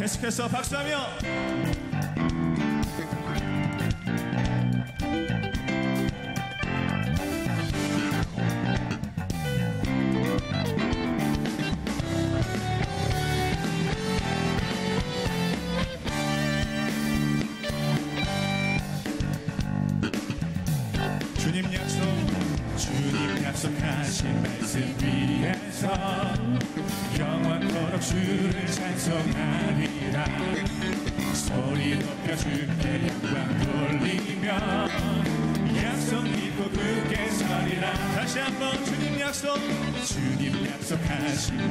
계속해서 박수하며 주님 약속하신 말씀 위에서 영원토록 주를 찬송하리라. 소리 높여 주께 영광 돌리며 약속 믿고 굳게 서리라. 다시 한번 주님 약속하신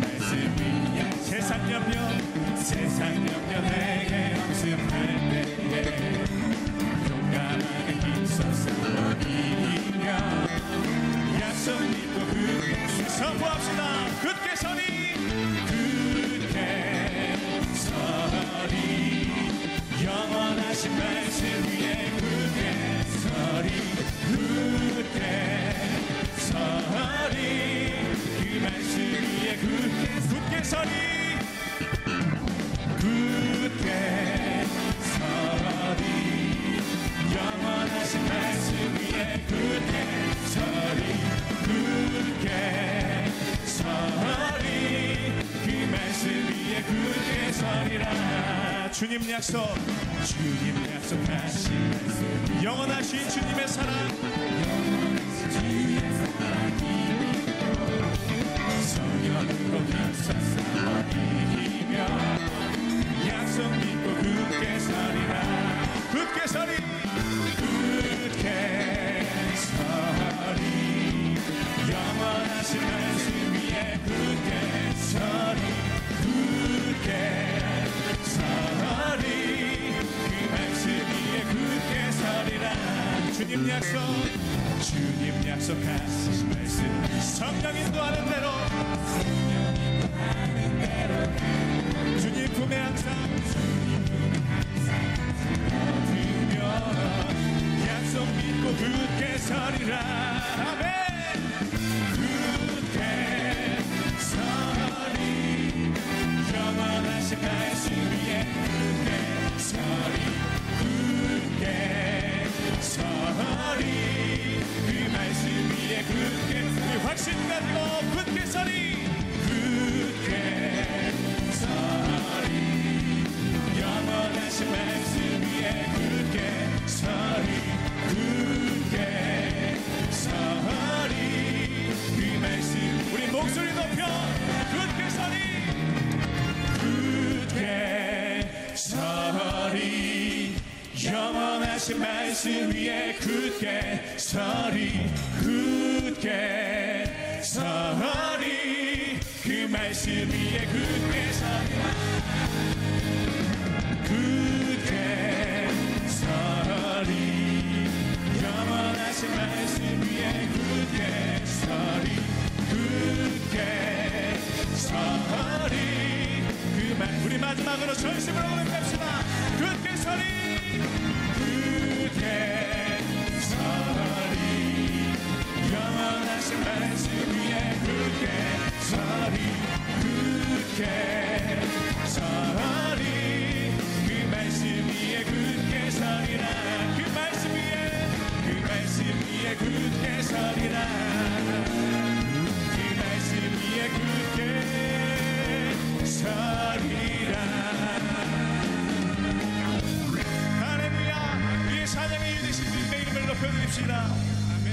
말씀 위에 세상 염려 내게 엄습할 때에 용감하게 힘써 싸워 이기며 약속 믿고 굳게 선포합시다. 굳게 서리 영원하신 말씀 위에 굳게 서리 그 말씀 위에 굳게 서리 영원하신 말씀 위에 굳게 서리 그 말씀 위에 굳게 서리라. 주님 약속하신 말씀 영원하신 주님의 사랑 성령으로 힘써 싸워 이기며 약속 믿고 굳게 서리라. 굳게 서리 영원하신 말씀 위에 굳게 서리 그 말씀 위에 굳게 서리라. 주님 약속하신 말씀 성령 인도하는 대로 주님 품에 항상 약속 믿고 굳게 서리라. 아멘. 굳게 서리 영원하신 말씀 위에 굳게 서리 그 말씀 위에 굳게 확신 가지고 굳게 서리 영원하신 말씀 위에 굳게 서리 그 말씀 우리 목소리 높여 굳게 서리 영원하신 말씀 위에 굳게 서리 그 말씀 위에 굳게 서리 영원하신 말씀 위에 굳게 서리 그 말 우리 마지막으로 전심으로 고백합시다. 굳게 서리 영원하신 말씀 위에 굳게 서리 그 말씀 위에 굳게 서리라. 그 말씀 위에 굳게 서리라. 그 말씀 위에 굳게 서리라. 할렐루야. 우리의 사냥의 유 되신 주님의 이름을 높여드립시다. 아멘.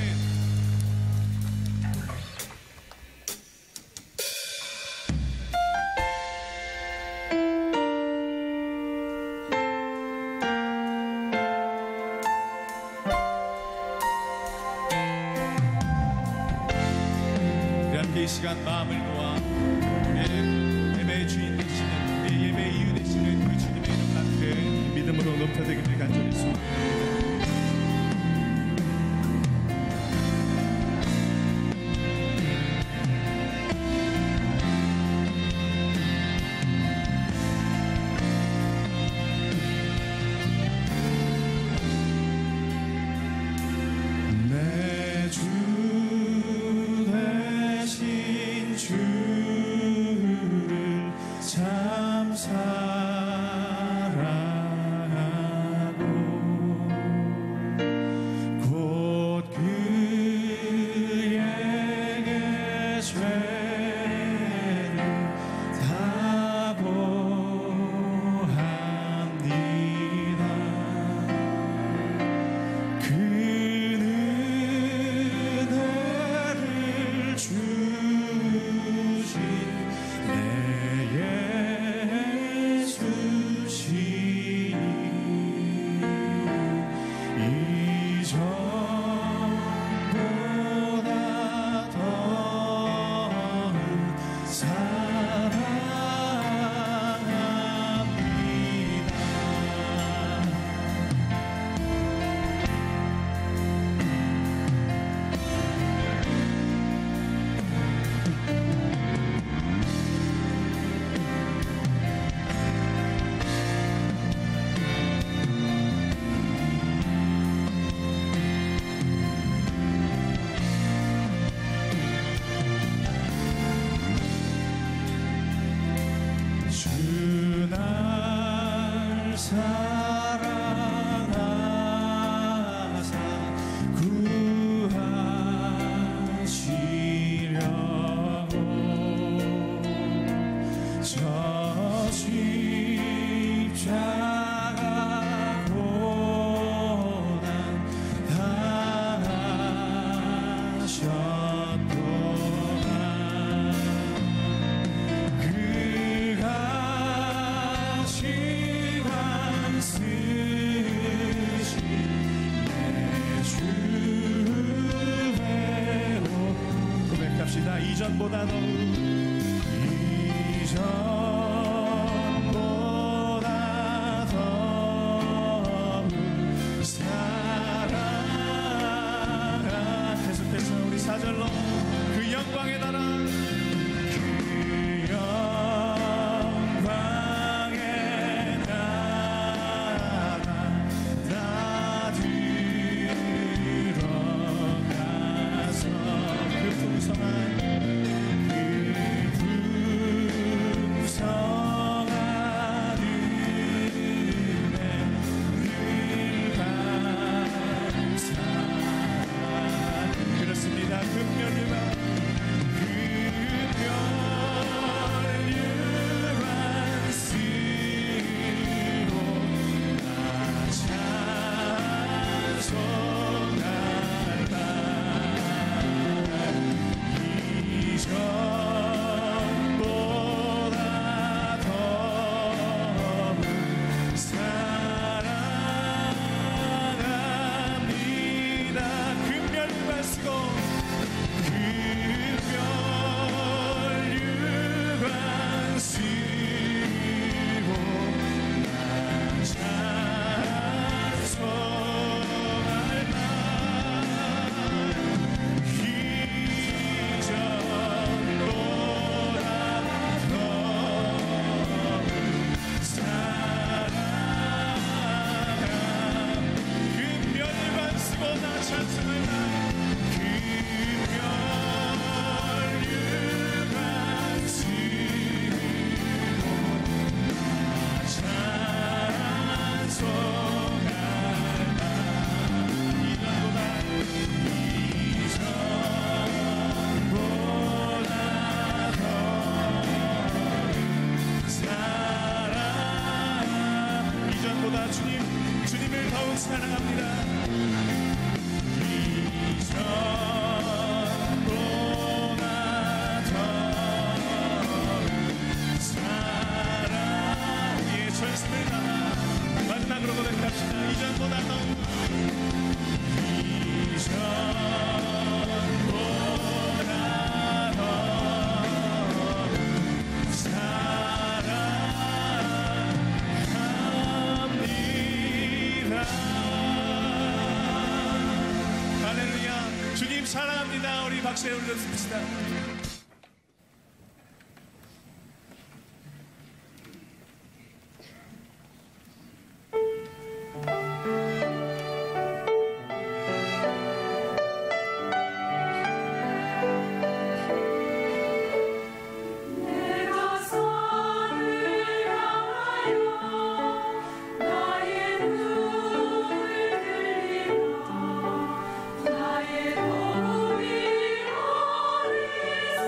이 시간 마음을 모아 예배의 주인 되시는 우리 예배의 이유 되시는 그 주님의 이름 앞에 믿음으로 높여드리기를 간절히 소원합니다. 내 주 대신 주 이전보다 더욱 계속해서 우리 사절로 그 영광의 나라 그 영광의 나라 다 들어가서 그 풍성한 주님을 더욱 사랑합니다. 이전보다 더욱 사랑 우리의 전심을 다하 마지막으로 고백합시다. 이전보다 더욱 이전보다 더욱 사랑합니다. 할렐루야. 주님 사랑합니다. 우리 박수에 올려줍시다. 나의 도움이 어디서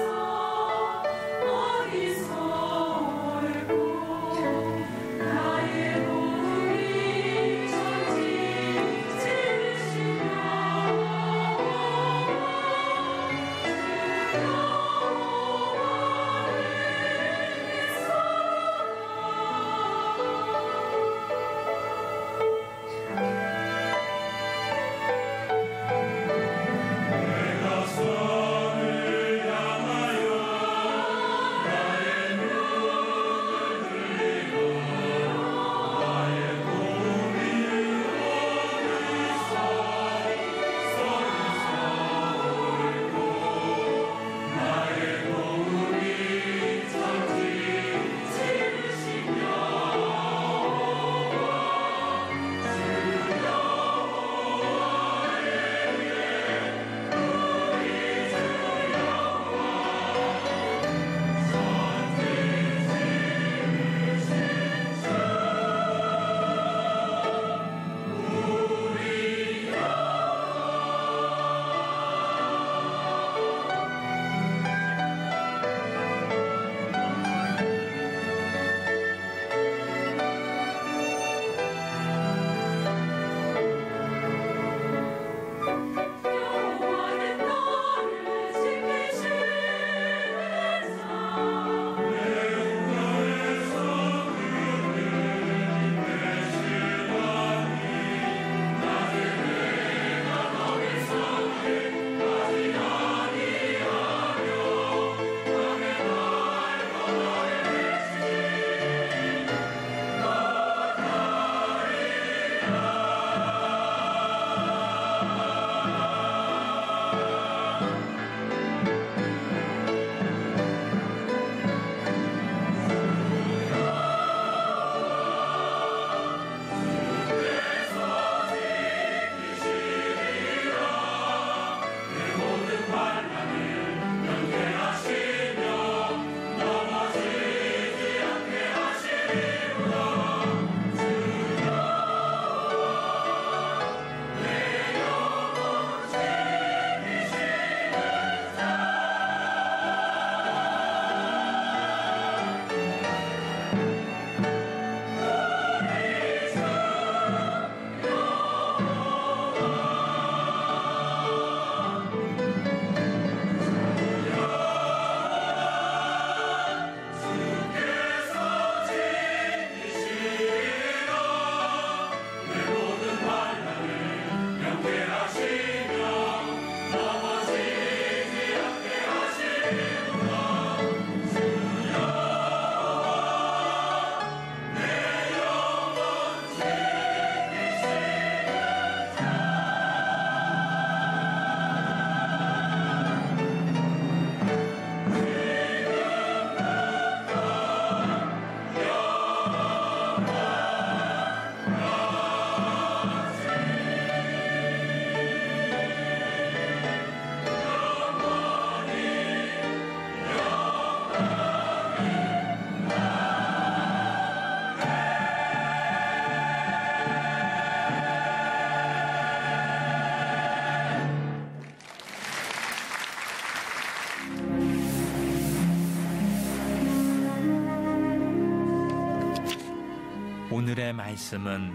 오늘의 말씀은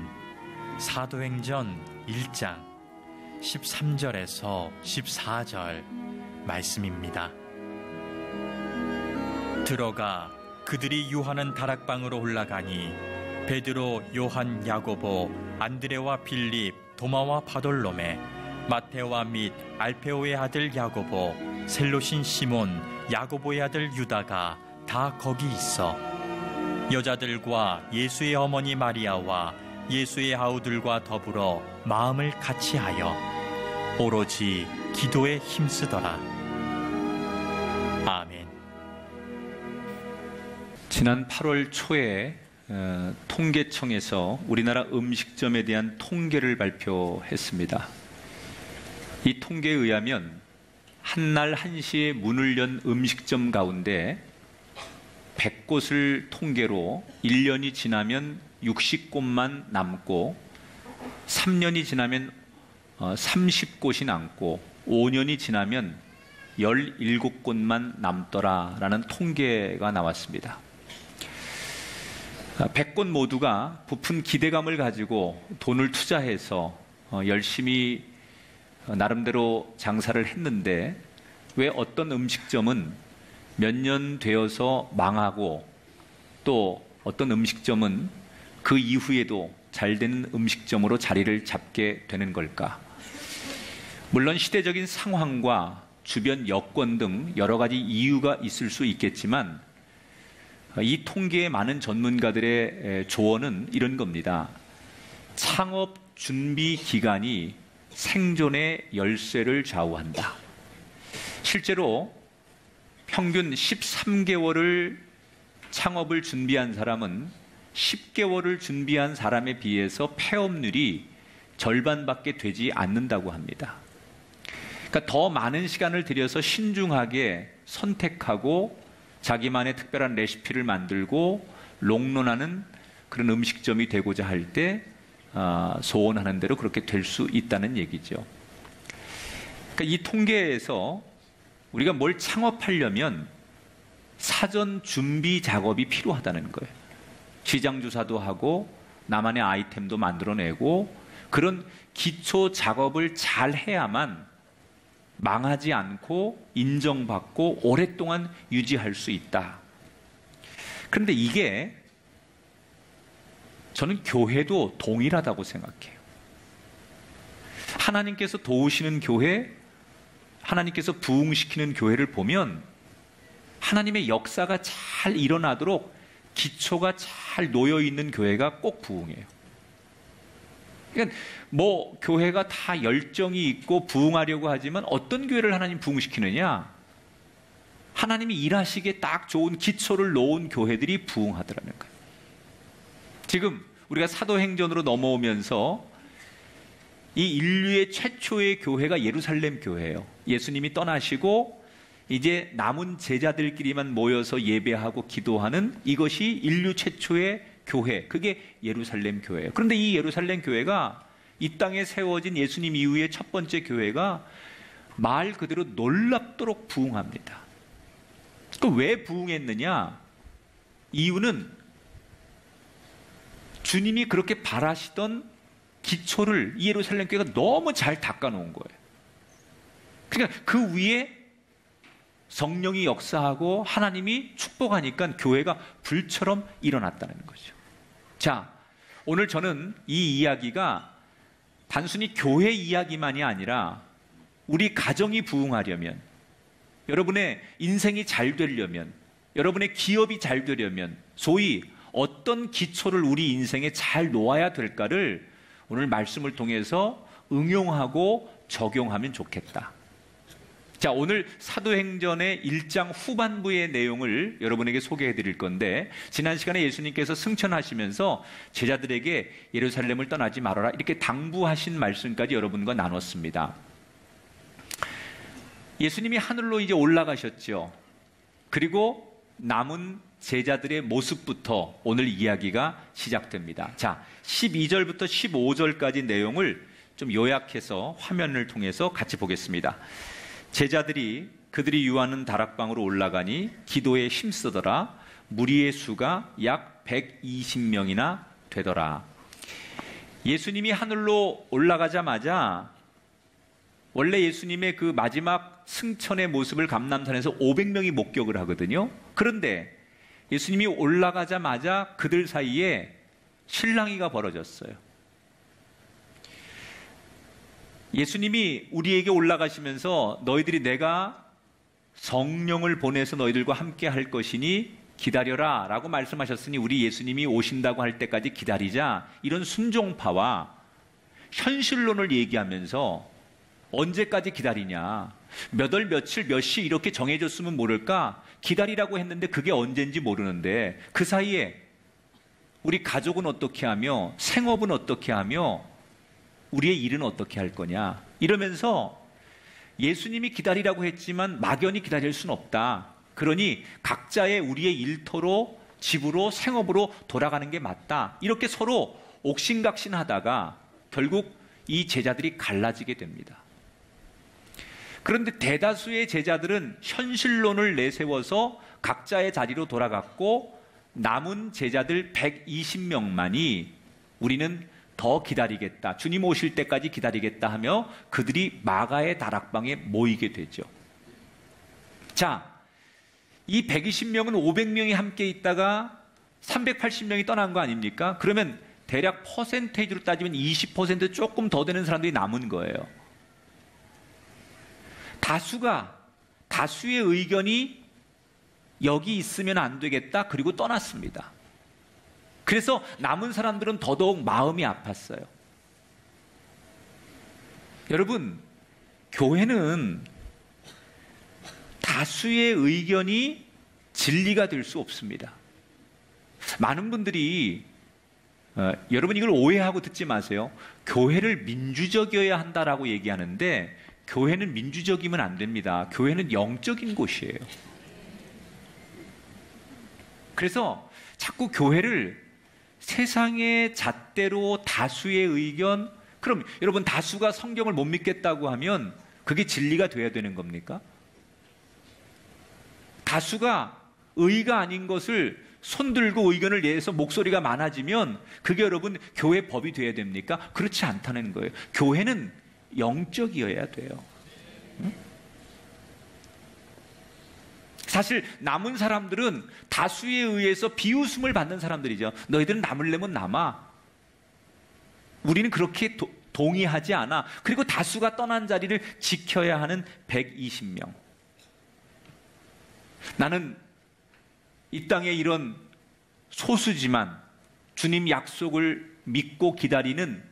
사도행전 1장 13절에서 14절 말씀입니다. 들어가 그들이 유하는 다락방으로 올라가니 베드로, 요한, 야고보, 안드레와 빌립, 도마와 바돌로메, 마테오와 및 알페오의 아들 야고보, 셀롯인 시몬, 야고보의 아들 유다가 다 거기 있어 여자들과 예수의 어머니 마리아와 예수의 아우들과 더불어 마음을 같이하여 오로지 기도에 힘쓰더라. 아멘. 지난 8월 초에 통계청에서 우리나라 음식점에 대한 통계를 발표했습니다. 이 통계에 의하면 한날 1시에 문을 연 음식점 가운데 100곳을 통계로 1년이 지나면 60곳만 남고 3년이 지나면 30곳이 남고 5년이 지나면 17곳만 남더라라는 통계가 나왔습니다. 100곳 모두가 부푼 기대감을 가지고 돈을 투자해서 열심히 나름대로 장사를 했는데 왜 어떤 음식점은 몇 년 되어서 망하고 또 어떤 음식점은 그 이후에도 잘된 음식점으로 자리를 잡게 되는 걸까? 물론 시대적인 상황과 주변 여건 등 여러 가지 이유가 있을 수 있겠지만 이 통계의 많은 전문가들의 조언은 이런 겁니다. 창업 준비 기간이 생존의 열쇠를 좌우한다. 실제로 평균 13개월을 창업을 준비한 사람은 10개월을 준비한 사람에 비해서 폐업률이 절반밖에 되지 않는다고 합니다. 그러니까 더 많은 시간을 들여서 신중하게 선택하고 자기만의 특별한 레시피를 만들고 롱런하는 그런 음식점이 되고자 할 때 소원하는 대로 그렇게 될 수 있다는 얘기죠. 그러니까 이 통계에서 우리가 뭘 창업하려면 사전 준비 작업이 필요하다는 거예요. 시장 조사도 하고 나만의 아이템도 만들어내고 그런 기초 작업을 잘 해야만 망하지 않고 인정받고 오랫동안 유지할 수 있다. 그런데 이게 저는 교회도 동일하다고 생각해요. 하나님께서 도우시는 교회, 하나님께서 부흥시키는 교회를 보면 하나님의 역사가 잘 일어나도록 기초가 잘 놓여있는 교회가 꼭 부흥해요. 그러니까 뭐 교회가 다 열정이 있고 부흥하려고 하지만 어떤 교회를 하나님 부흥시키느냐? 하나님이 일하시기에 딱 좋은 기초를 놓은 교회들이 부흥하더라는 거예요. 지금 우리가 사도행전으로 넘어오면서 이 인류의 최초의 교회가 예루살렘 교회예요. 예수님이 떠나시고 이제 남은 제자들끼리만 모여서 예배하고 기도하는 이것이 인류 최초의 교회, 그게 예루살렘 교회예요. 그런데 이 예루살렘 교회가 이 땅에 세워진 예수님 이후의 첫 번째 교회가 말 그대로 놀랍도록 부흥합니다. 왜 부흥했느냐? 이유는 주님이 그렇게 바라시던 기초를 이 예루살렘 교회가 너무 잘 닦아놓은 거예요. 그러니까 그 위에 성령이 역사하고 하나님이 축복하니까 교회가 불처럼 일어났다는 거죠. 자, 오늘 저는 이 이야기가 단순히 교회 이야기만이 아니라 우리 가정이 부흥하려면, 여러분의 인생이 잘 되려면, 여러분의 기업이 잘 되려면 소위 어떤 기초를 우리 인생에 잘 놓아야 될까를 오늘 말씀을 통해서 응용하고 적용하면 좋겠다. 자, 오늘 사도행전의 1장 후반부의 내용을 여러분에게 소개해 드릴 건데, 지난 시간에 예수님께서 승천하시면서 제자들에게 예루살렘을 떠나지 말아라 이렇게 당부하신 말씀까지 여러분과 나눴습니다. 예수님이 하늘로 이제 올라가셨죠. 그리고 남은 제자들의 모습부터 오늘 이야기가 시작됩니다. 자, 12절부터 15절까지 내용을 좀 요약해서 화면을 통해서 같이 보겠습니다. 제자들이 그들이 유하는 다락방으로 올라가니 기도에 힘쓰더라. 무리의 수가 약 120명이나 되더라. 예수님이 하늘로 올라가자마자 원래 예수님의 그 마지막 승천의 모습을 감람산에서 500명이 목격을 하거든요. 그런데 예수님이 올라가자마자 그들 사이에 실랑이가 벌어졌어요. 예수님이 우리에게 올라가시면서 너희들이 내가 성령을 보내서 너희들과 함께 할 것이니 기다려라 라고 말씀하셨으니 우리 예수님이 오신다고 할 때까지 기다리자, 이런 순종파와 현실론을 얘기하면서 언제까지 기다리냐, 몇 월 며칠 몇 시 이렇게 정해졌으면 모를까, 기다리라고 했는데 그게 언젠지 모르는데 그 사이에 우리 가족은 어떻게 하며 생업은 어떻게 하며 우리의 일은 어떻게 할 거냐, 이러면서 예수님이 기다리라고 했지만 막연히 기다릴 수는 없다. 그러니 각자의 우리의 일터로, 집으로, 생업으로 돌아가는 게 맞다. 이렇게 서로 옥신각신하다가 결국 이 제자들이 갈라지게 됩니다. 그런데 대다수의 제자들은 현실론을 내세워서 각자의 자리로 돌아갔고 남은 제자들 120명만이 우리는 더 기다리겠다, 주님 오실 때까지 기다리겠다 하며 그들이 마가의 다락방에 모이게 되죠. 자, 이 120명은 500명이 함께 있다가 380명이 떠난 거 아닙니까? 그러면 대략 퍼센테이지로 따지면 20% 조금 더 되는 사람들이 남은 거예요. 다수의 의견이 여기 있으면 안 되겠다, 그리고 떠났습니다. 그래서 남은 사람들은 더더욱 마음이 아팠어요. 여러분, 교회는 다수의 의견이 진리가 될 수 없습니다. 많은 분들이 여러분 이걸 오해하고 듣지 마세요. 교회를 민주적이어야 한다라고 얘기하는데 교회는 민주적이면 안 됩니다. 교회는 영적인 곳이에요. 그래서 자꾸 교회를 세상의 잣대로 다수의 의견, 그럼 여러분 다수가 성경을 못 믿겠다고 하면 그게 진리가 돼야 되는 겁니까? 다수가 의가 아닌 것을 손들고 의견을 내서 목소리가 많아지면 그게 여러분 교회 법이 돼야 됩니까? 그렇지 않다는 거예요. 교회는 영적이어야 돼요. 응? 사실 남은 사람들은 다수에 의해서 비웃음을 받는 사람들이죠. 너희들은 남으려면 남아. 우리는 그렇게 동의하지 않아. 그리고 다수가 떠난 자리를 지켜야 하는 120명. 나는 이 땅에 이런 소수지만 주님 약속을 믿고 기다리는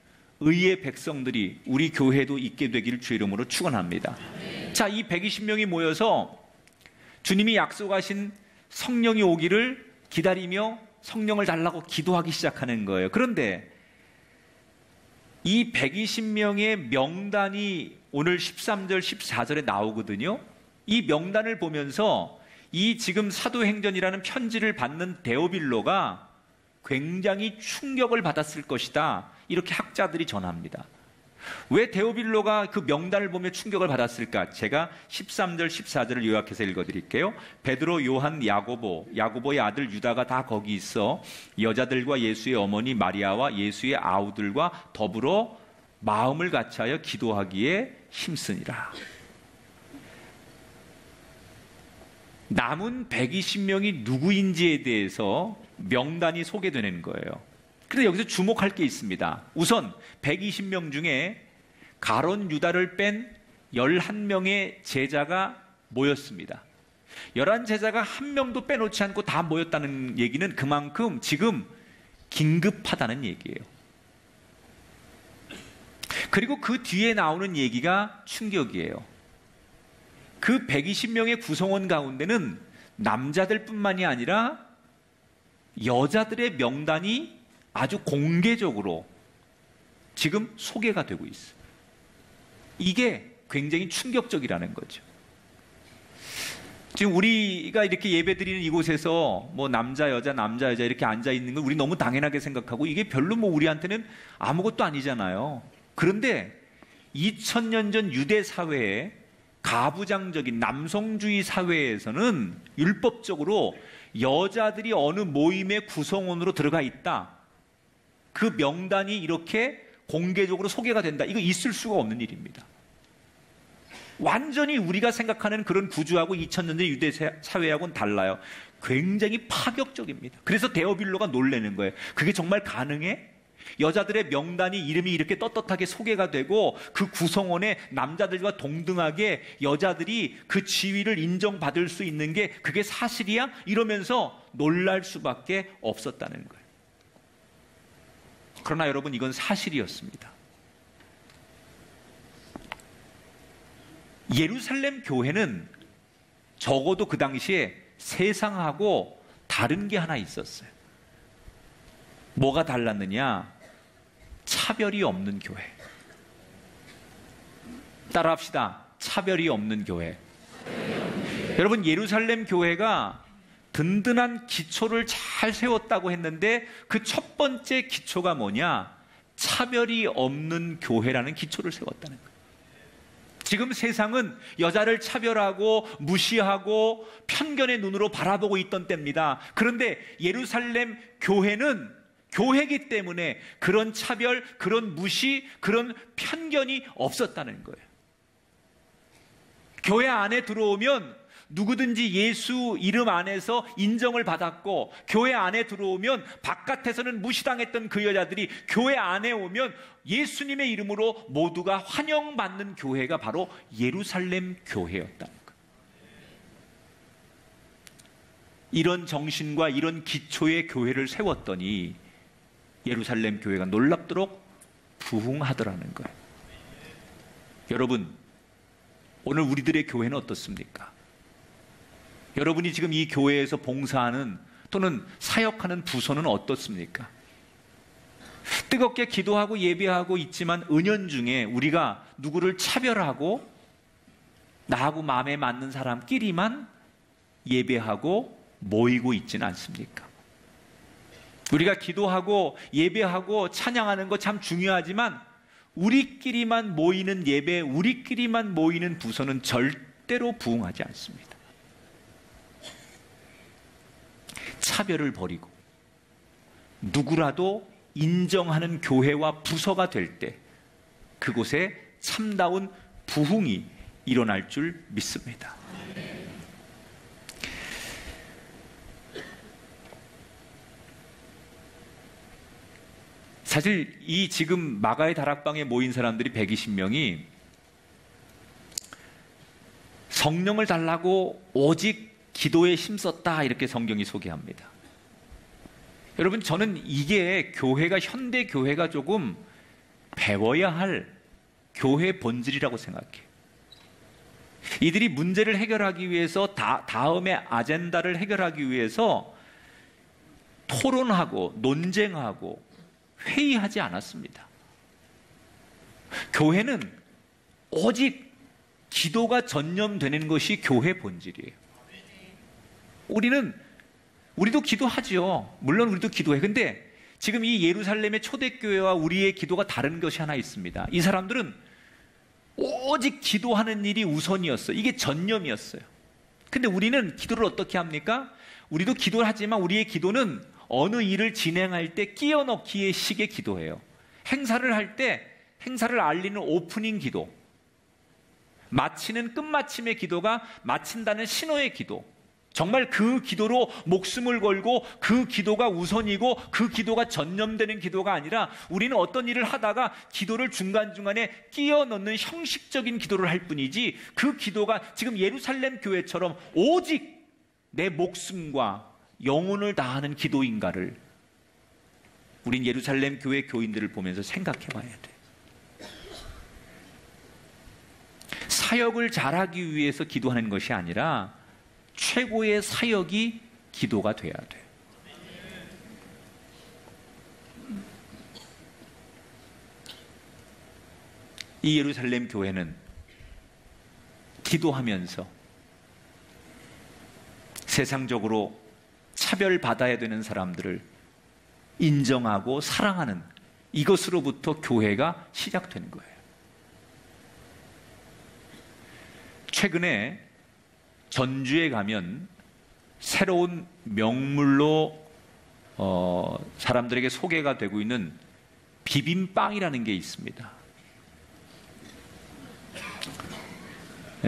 의의 백성들이 우리 교회도 있게 되기를 주의 이름으로 축원합니다. 자, 이 120명이 모여서 주님이 약속하신 성령이 오기를 기다리며 성령을 달라고 기도하기 시작하는 거예요. 그런데 이 120명의 명단이 오늘 13절, 14절에 나오거든요. 이 명단을 보면서 이 지금 사도행전이라는 편지를 받는 데오빌로가 굉장히 충격을 받았을 것이다, 이렇게 학자들이 전합니다. 왜 데오빌로가 그 명단을 보며 충격을 받았을까? 제가 13절, 14절을 요약해서 읽어드릴게요. 베드로, 요한, 야고보의 아들 유다가 다 거기 있어 여자들과 예수의 어머니 마리아와 예수의 아우들과 더불어 마음을 같이하여 기도하기에 힘쓰니라. 남은 120명이 누구인지에 대해서 명단이 소개되는 거예요. 그런데 여기서 주목할 게 있습니다. 우선 120명 중에 가론 유다를 뺀 11명의 제자가 모였습니다. 11제자가 한 명도 빼놓지 않고 다 모였다는 얘기는 그만큼 지금 긴급하다는 얘기예요. 그리고 그 뒤에 나오는 얘기가 충격이에요. 그 120명의 구성원 가운데는 남자들뿐만이 아니라 여자들의 명단이 아주 공개적으로 지금 소개가 되고 있어요. 이게 굉장히 충격적이라는 거죠. 지금 우리가 이렇게 예배드리는 이곳에서 뭐 남자 여자 이렇게 앉아 있는 건 우리 너무 당연하게 생각하고 이게 별로 뭐 우리한테는 아무것도 아니잖아요. 그런데 2000년 전 유대 사회에 가부장적인 남성주의 사회에서는 율법적으로 여자들이 어느 모임의 구성원으로 들어가 있다, 그 명단이 이렇게 공개적으로 소개가 된다. 이거 있을 수가 없는 일입니다. 완전히 우리가 생각하는 그런 구주하고 2000년 전 유대 사회하고는 달라요. 굉장히 파격적입니다. 그래서 데오빌로가 놀라는 거예요. 그게 정말 가능해? 여자들의 명단이 이름이 이렇게 떳떳하게 소개가 되고 그 구성원에 남자들과 동등하게 여자들이 그 지위를 인정받을 수 있는 게 그게 사실이야? 이러면서 놀랄 수밖에 없었다는 거예요. 그러나 여러분, 이건 사실이었습니다. 예루살렘 교회는 적어도 그 당시에 세상하고 다른 게 하나 있었어요. 뭐가 달랐느냐? 차별이 없는 교회. 따라합시다. 차별이 없는 교회. 여러분, 예루살렘 교회가 든든한 기초를 잘 세웠다고 했는데 그 첫 번째 기초가 뭐냐? 차별이 없는 교회라는 기초를 세웠다는 거예요. 지금 세상은 여자를 차별하고 무시하고 편견의 눈으로 바라보고 있던 때입니다. 그런데 예루살렘 교회는 교회이기 때문에 그런 차별, 그런 무시, 그런 편견이 없었다는 거예요. 교회 안에 들어오면 누구든지 예수 이름 안에서 인정을 받았고, 교회 안에 들어오면 바깥에서는 무시당했던 그 여자들이 교회 안에 오면 예수님의 이름으로 모두가 환영받는 교회가 바로 예루살렘 교회였다는 거예요. 이런 정신과 이런 기초의 교회를 세웠더니 예루살렘 교회가 놀랍도록 부흥하더라는 거예요. 여러분, 오늘 우리들의 교회는 어떻습니까? 여러분이 지금 이 교회에서 봉사하는 또는 사역하는 부서는 어떻습니까? 뜨겁게 기도하고 예배하고 있지만 은연중에 우리가 누구를 차별하고 나하고 마음에 맞는 사람끼리만 예배하고 모이고 있지는 않습니까? 우리가 기도하고 예배하고 찬양하는 거 참 중요하지만 우리끼리만 모이는 예배, 우리끼리만 모이는 부서는 절대로 부흥하지 않습니다. 차별을 버리고 누구라도 인정하는 교회와 부서가 될 때 그곳에 참다운 부흥이 일어날 줄 믿습니다. 사실 이 지금 마가의 다락방에 모인 사람들이 120명이 성령을 달라고 오직 기도에 힘썼다, 이렇게 성경이 소개합니다. 여러분, 저는 이게 교회가, 현대 교회가 조금 배워야 할 교회 본질이라고 생각해요. 이들이 문제를 해결하기 위해서 다음의 아젠다를 해결하기 위해서 토론하고 논쟁하고 회의하지 않았습니다. 교회는 오직 기도가 전념되는 것이 교회 본질이에요. 우리도 기도하죠. 물론 우리도 기도해. 근데 지금 이 예루살렘의 초대교회와 우리의 기도가 다른 것이 하나 있습니다. 이 사람들은 오직 기도하는 일이 우선이었어요. 이게 전념이었어요. 근데 우리는 기도를 어떻게 합니까? 우리도 기도를 하지만 우리의 기도는 어느 일을 진행할 때 끼워넣기의 식의 기도예요. 행사를 할 때 행사를 알리는 오프닝 기도, 마치는 끝마침의 기도가 마친다는 신호의 기도, 정말 그 기도로 목숨을 걸고 그 기도가 우선이고 그 기도가 전념되는 기도가 아니라 우리는 어떤 일을 하다가 기도를 중간중간에 끼워 넣는 형식적인 기도를 할 뿐이지, 그 기도가 지금 예루살렘 교회처럼 오직 내 목숨과 영혼을 다하는 기도인가를 우린 예루살렘 교회 교인들을 보면서 생각해 봐야 돼. 사역을 잘하기 위해서 기도하는 것이 아니라 최고의 사역이 기도가 돼야 돼. 이 예루살렘 교회는 기도하면서 세상적으로 차별받아야 되는 사람들을 인정하고 사랑하는 이것으로부터 교회가 시작되는 거예요. 최근에 전주에 가면 새로운 명물로 사람들에게 소개가 되고 있는 비빔빵이라는 게 있습니다.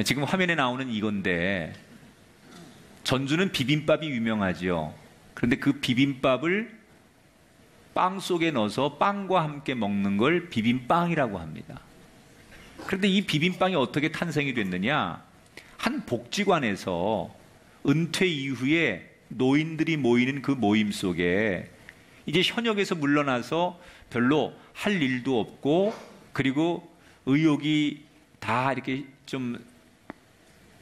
지금 화면에 나오는 이건데, 전주는 비빔밥이 유명하지요. 그런데 그 비빔밥을 빵 속에 넣어서 빵과 함께 먹는 걸 비빔빵이라고 합니다. 그런데 이 비빔빵이 어떻게 탄생이 됐느냐? 한 복지관에서 은퇴 이후에 노인들이 모이는 그 모임 속에 이제 현역에서 물러나서 별로 할 일도 없고, 그리고 의욕이 다 이렇게 좀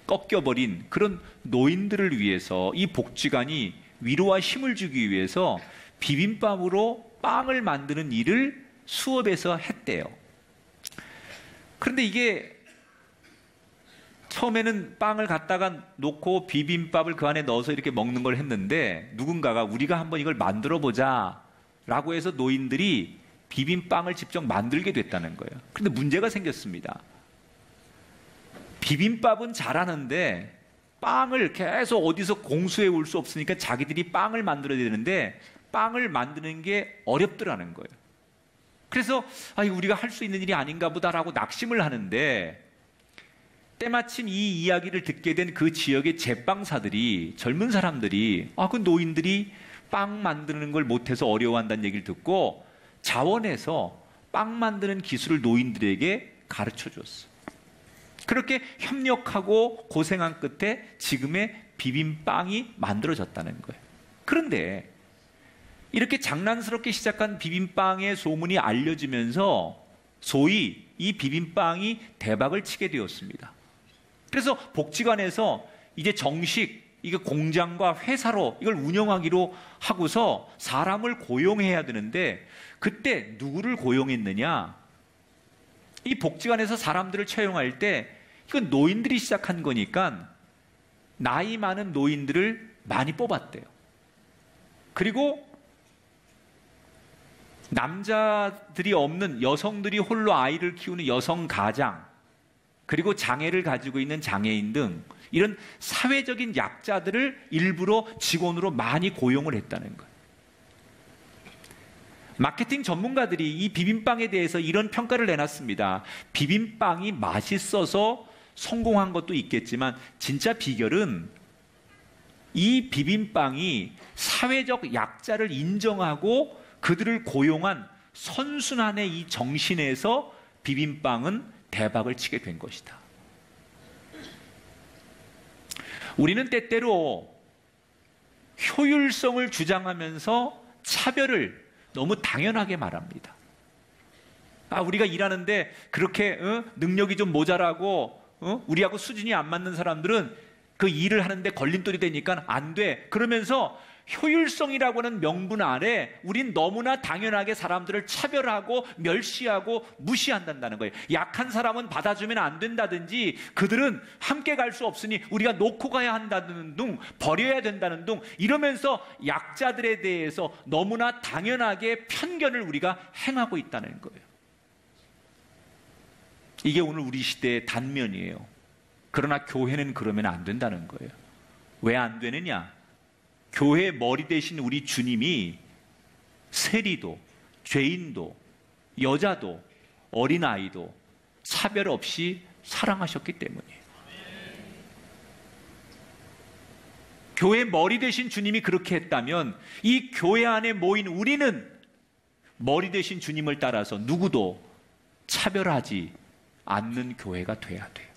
꺾여버린 그런 노인들을 위해서 이 복지관이 위로와 힘을 주기 위해서 비빔밥으로 빵을 만드는 일을 수업에서 했대요. 그런데 이게 처음에는 빵을 갖다가 놓고 비빔밥을 그 안에 넣어서 이렇게 먹는 걸 했는데, 누군가가 우리가 한번 이걸 만들어 보자 라고 해서 노인들이 비빔빵을 직접 만들게 됐다는 거예요. 그런데 문제가 생겼습니다. 비빔밥은 잘하는데 빵을 계속 어디서 공수해 올 수 없으니까 자기들이 빵을 만들어야 되는데 빵을 만드는 게 어렵더라는 거예요. 그래서 우리가 할 수 있는 일이 아닌가 보다라고 낙심을 하는데, 때마침 이 이야기를 듣게 된 그 지역의 제빵사들이, 젊은 사람들이 그 노인들이 빵 만드는 걸 못해서 어려워한다는 얘기를 듣고 자원해서 빵 만드는 기술을 노인들에게 가르쳐 줬어. 그렇게 협력하고 고생한 끝에 지금의 비빔빵이 만들어졌다는 거예요. 그런데 이렇게 장난스럽게 시작한 비빔빵의 소문이 알려지면서 소위 이 비빔빵이 대박을 치게 되었습니다. 그래서 복지관에서 이제 정식 이게 공장과 회사로 이걸 운영하기로 하고서 사람을 고용해야 되는데, 그때 누구를 고용했느냐? 이 복지관에서 사람들을 채용할 때 이건 노인들이 시작한 거니까 나이 많은 노인들을 많이 뽑았대요. 그리고 남자들이 없는 여성들이 홀로 아이를 키우는 여성 가장, 그리고 장애를 가지고 있는 장애인 등 이런 사회적인 약자들을 일부러 직원으로 많이 고용을 했다는 거예요. 마케팅 전문가들이 이 비빔빵에 대해서 이런 평가를 내놨습니다. 비빔빵이 맛있어서 성공한 것도 있겠지만 진짜 비결은 이 비빔빵이 사회적 약자를 인정하고 그들을 고용한 선순환의 이 정신에서 비빔빵은 대박을 치게 된 것이다. 우리는 때때로 효율성을 주장하면서 차별을 너무 당연하게 말합니다. 우리가 일하는데 그렇게 능력이 좀 모자라고 우리하고 수준이 안 맞는 사람들은 그 일을 하는데 걸림돌이 되니까 안 돼. 그러면서 효율성이라고 하는 명분 아래 우린 너무나 당연하게 사람들을 차별하고 멸시하고 무시한다는 거예요. 약한 사람은 받아주면 안 된다든지, 그들은 함께 갈 수 없으니 우리가 놓고 가야 한다는 둥, 버려야 된다는 둥, 이러면서 약자들에 대해서 너무나 당연하게 편견을 우리가 행하고 있다는 거예요. 이게 오늘 우리 시대의 단면이에요. 그러나 교회는 그러면 안 된다는 거예요. 왜 안 되느냐? 교회의 머리 대신 우리 주님이 세리도, 죄인도, 여자도, 어린아이도 차별 없이 사랑하셨기 때문이에요. 교회의 머리 대신 주님이 그렇게 했다면 이 교회 안에 모인 우리는 머리 대신 주님을 따라서 누구도 차별하지 않는 교회가 돼야 돼요.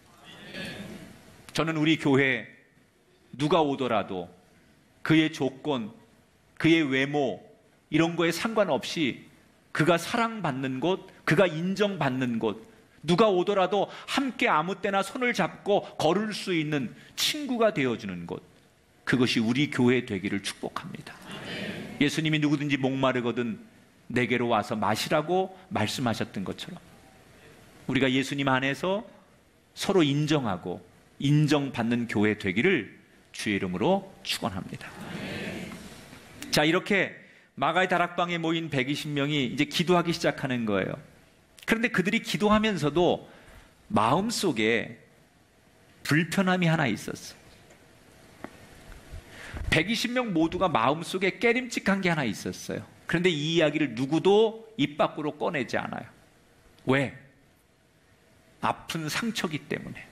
저는 우리 교회 누가 오더라도 그의 조건, 그의 외모 이런 거에 상관없이 그가 사랑받는 곳, 그가 인정받는 곳, 누가 오더라도 함께 아무 때나 손을 잡고 걸을 수 있는 친구가 되어주는 곳, 그것이 우리 교회 되기를 축복합니다. 예수님이 누구든지 목마르거든 내게로 와서 마시라고 말씀하셨던 것처럼 우리가 예수님 안에서 서로 인정하고 인정받는 교회 되기를 주의 이름으로 축원합니다. 자, 이렇게 마가의 다락방에 모인 120명이 이제 기도하기 시작하는 거예요. 그런데 그들이 기도하면서도 마음속에 불편함이 하나 있었어요. 120명 모두가 마음속에 깨림칙한 게 하나 있었어요. 그런데 이 이야기를 누구도 입 밖으로 꺼내지 않아요. 왜? 아픈 상처기 때문에.